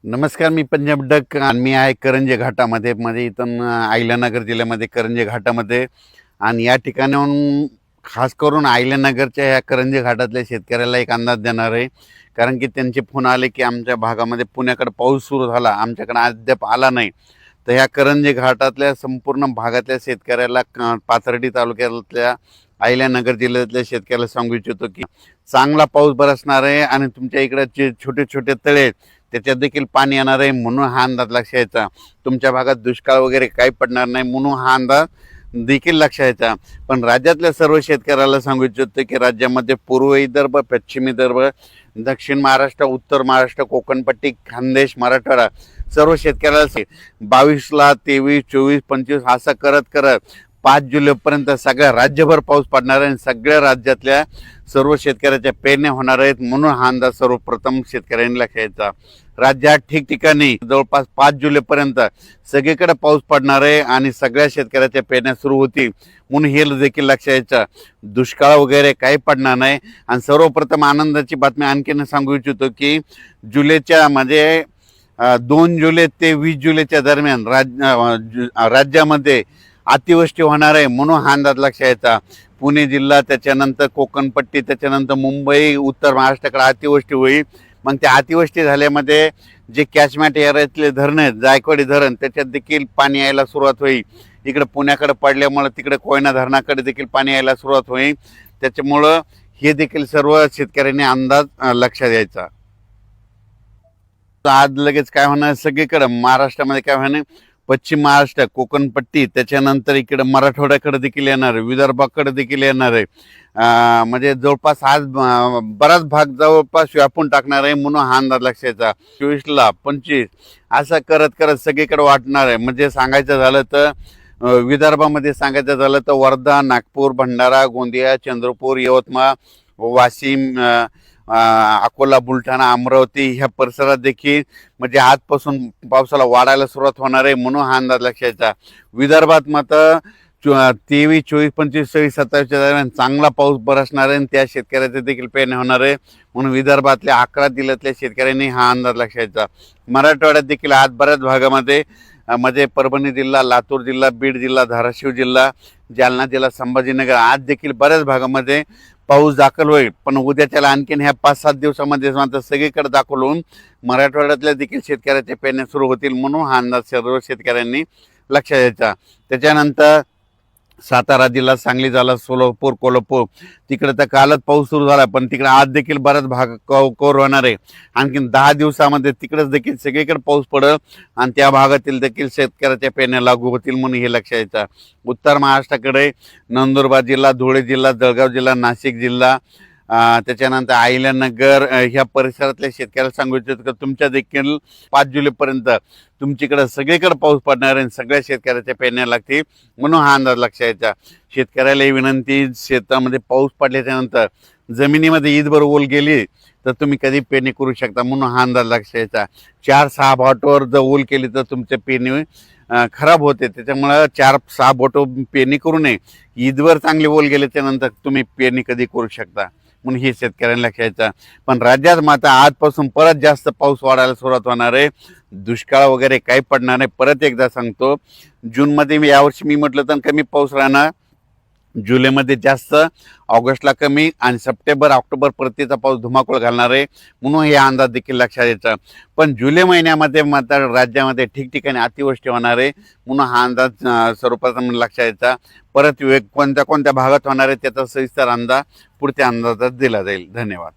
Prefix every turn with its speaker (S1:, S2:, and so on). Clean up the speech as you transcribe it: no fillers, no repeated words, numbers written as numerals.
S1: नमस्कार, मी पंजाब डक आणि मी आहे करंजे घाटामध्ये. इथून अहिल्यानगर जिल्ह्यामध्ये करंजे घाटामध्ये. आणि या ठिकाणाहून खास करून अहिल्यानगरच्या ह्या करंजे घाटातल्या शेतकऱ्याला एक अंदाज देणार आहे. कारण की त्यांचे फोन आले की आमच्या भागामध्ये पुण्याकडे पाऊस सुरू झाला, आमच्याकडे अद्याप आला नाही. तर ह्या करंजे घाटातल्या संपूर्ण भागातल्या शेतकऱ्याला पाथर्डी तालुक्यातल्या अहिल्यानगर जिल्ह्यातल्या शेतकऱ्याला सांगू इच्छितो की चांगला पाऊस बरसणार आहे आणि तुमच्या इकडे छोटे छोटे तळे त्याच्यात देखील पाणी येणार आहे, म्हणून हा अंदाज लक्षात घ्यायचा. तुमच्या भागात दुष्काळ वगैरे काही पडणार नाही म्हणून हा अंदाज देखील लक्षात घ्यायचा. पण राज्यातल्या सर्व शेतकऱ्याला सांगू इच्छितो की राज्यामध्ये पूर्व विदर्भ, पश्चिम विदर्भ, दक्षिण महाराष्ट्र, उत्तर महाराष्ट्र, कोकणपट्टी, खानदेश, मराठवाडा सर्व शेतकऱ्याला 22ला 23, 24, 25 असं करत करत 5 जुलैपर्यंत सगळ्या राज्यभर पाऊस पडणार आहे आणि सगळ्या राज्यातल्या सर्व शेतकऱ्याच्या पेरण्या होणार आहेत. म्हणून हा अंदाज सर्वप्रथम शेतकऱ्यांनी लक्षात घ्यायचा. राज्यात ठिकठिकाणी जवळपास 5 जुलैपर्यंत सगळीकडे पाऊस पडणार आहे आणि सगळ्या शेतकऱ्याच्या पेरण्या सुरू होतील, म्हणून हे देखील लक्षात घ्यायचं. दुष्काळ वगैरे काही पडणार नाही. आणि सर्वप्रथम आनंदाची बातमी आणखीन सांगू इच्छितो की जुलैच्या 2 जुलै ते 20 जुलैच्या दरम्यान राज्यामध्ये अतिवृष्टी होणार आहे, म्हणून हा अंदाज लक्षात घ्यायचा. पुणे जिल्हा, त्याच्यानंतर कोकणपट्टी, त्याच्यानंतर मुंबई, उत्तर महाराष्ट्राकडे अतिवृष्टी होईल. मग त्या अतिवृष्टी झाल्यामध्ये जे कॅचमेंट एरियातले धरण आहेत, जायकवाडी धरण, त्याच्यात देखील पाणी यायला सुरुवात होईल. इकडे पुण्याकडे पडल्यामुळं तिकडे कोयना धरणाकडे देखील पाणी यायला सुरुवात होईल. त्याच्यामुळं हे देखील सर्व शेतकऱ्यांनी अंदाज लक्षात द्यायचा. आज लगेच काय होणार, सगळीकडे महाराष्ट्रामध्ये काय होणार, पश्चिम महाराष्ट्र, कोकणपट्टी, त्याच्यानंतर इकडे मराठवाड्याकडे देखील येणार आहे, विदर्भाकडे देखील येणार आहे. म्हणजे जवळपास आज बराच भाग जवळपास व्यापून टाकणार आहे, म्हणून हा अंदाज लक्षात. 24ला 25 असं करत करत सगळीकडे वाटणार आहे. म्हणजे सांगायचं झालं तर विदर्भामध्ये सांगायचं झालं तर वर्धा, नागपूर, भंडारा, गोंदिया, चंद्रपूर, यवतमाळ, वाशिम, अकोला, बुलढाणा, अमरावती ह्या परिसरात देखील म्हणजे आजपासून पावसाला वाढायला सुरुवात होणार आहे, म्हणून हा अंदाज लक्षात. विदर्भात मात्र 23, 24, 25, 26, 27च्या दरम्यान चांगला पाऊस बरसणार आहे आणि त्या शेतकऱ्याचे देखील पेरणी होणार आहे, म्हणून विदर्भातल्या 11 जिल्ह्यातल्या शेतकऱ्यांनी हा अंदाज लक्षात. मराठवाड्यात देखील आज बऱ्याच भागामध्ये म्हणजे परभणी जिल्हा, लातूर जिल्हा, बीड जिल्हा, धाराशिव जिल्हा, जालना जिल्हा, संभाजीनगर आज देखील बऱ्याच भागामध्ये पाऊस दाखल होईल. पण उद्याच्याला आणखीन ह्या 5-7 दिवसामध्ये मात्र सगळीकडे दाखल होऊन मराठवाड्यातल्या देखील शेतकऱ्याच्या पेरण्या सुरू होतील, म्हणून हा अंदाज सर्व शेतकऱ्यांनी लक्षात द्यायचा. त्याच्यानंतर सातारा जिल्हा, सांगली जिल्हा, सोलापूर, कोल्हापूर तिकडे तर कालच पाऊस सुरू झाला, पण तिकडे आज देखील बराच भाग कव्हर होणार आहे. आणखीन 10 दिवसामध्ये तिकडेच देखील सगळीकडे पाऊस पडेल आणि त्या भागातील देखील शेतकऱ्याच्या पेरण्या लागू होतील, म्हणून हे लक्षात द्यायचं. उत्तर महाराष्ट्राकडे नंदुरबार जिल्हा, धुळे जिल्हा, जळगाव जिल्हा, नाशिक जिल्हा, त्याच्यानंतर अहिल्यानगर ह्या परिसरातल्या शेतकऱ्याला सांगू इच्छितो की तुमच्या देखील 5 जुलैपर्यंत तुमच्याकडे सगळीकडे पाऊस पडणार आहे, सगळ्या शेतकऱ्याच्या पेरण्या लागतील, म्हणून हा अंदाज लक्षात द्यायचा. शेतकऱ्याला विनंती, शेतामध्ये पाऊस पडल्याच्या नंतर जमिनीमध्ये ईदभर ओल गेली तर तुम्ही कधी पेरणी करू शकता, म्हणून हा अंदाज लक्षात द्यायचा. 4-6 बोटावर जर ओल केली तर तुमच्या पेरणी खराब होते, त्याच्यामुळं 4-6 बोट पेरणी करू नये. ईदवर चांगले ओल गेल्याच्या नंतर तुम्ही पेरणी कधी करू शकता, म्हणून हे शेतकऱ्यांना लक्षात द्यायचं. पण राज्यात मात्र आजपासून परत जास्त पाऊस वाढायला सुरुवात होणार आहे. दुष्काळ वगैरे काही पडणार नाही. परत एकदा सांगतो, जूनमध्ये यावर्षी मी म्हटलं तर कमी पाऊस राहणार, जुलैमध्ये जास्त, ऑगस्टला कमी आणि सप्टेंबर ऑक्टोबर परतीचा पाऊस धुमाकूळ घालणार आहे, म्हणून हे अंदाज देखील लक्षात द्यायचा. पण जुलै महिन्यामध्ये मात्र राज्यामध्ये ठिकठिकाणी अतिवृष्टी होणार आहे, म्हणून हा अंदाज सर्वप्रथम लक्षात द्यायचा. परत कोणत्या कोणत्या भागात होणार आहे त्याचा सविस्तर अंदाज पुढच्या अंदाजात दिला जाईल. धन्यवाद.